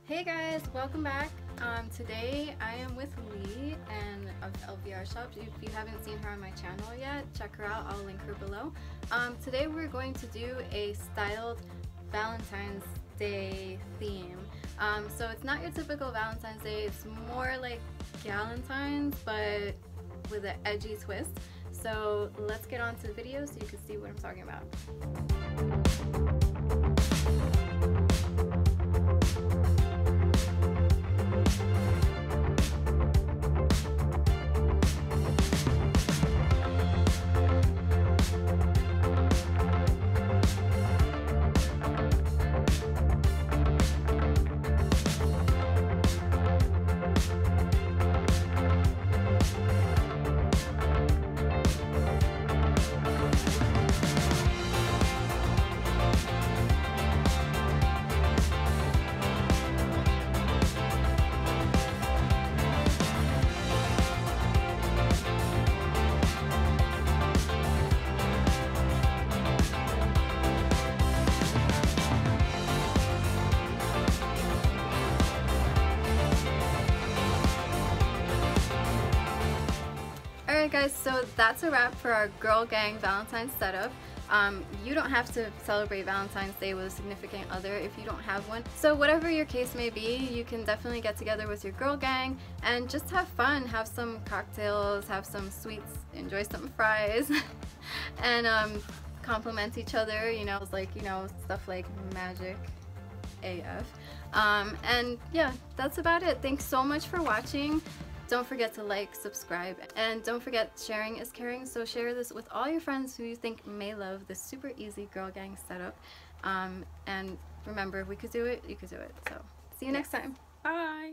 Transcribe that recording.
Hey guys, welcome back. Today I am with Lee and of LVR Shop. If you haven't seen her on my channel yet, check her out. I'll link her below. Today we're going to do a styled Valentine's Day theme. So it's not your typical Valentine's Day, it's more like Galentine's but with an edgy twist. So let's get on to the video so you can see what I'm talking about. Alright guys, so that's a wrap for our Girl Gang Valentine's setup. You don't have to celebrate Valentine's Day with a significant other if you don't have one. So whatever your case may be, you can definitely get together with your girl gang and just have fun, have some cocktails, have some sweets, enjoy some fries, and compliment each other, stuff like magic AF. And yeah, that's about it. Thanks so much for watching. Don't forget to like, subscribe, and don't forget sharing is caring, so share this with all your friends who you think may love this super easy girl gang setup. And remember, if we could do it, you could do it. So see you next time. Bye!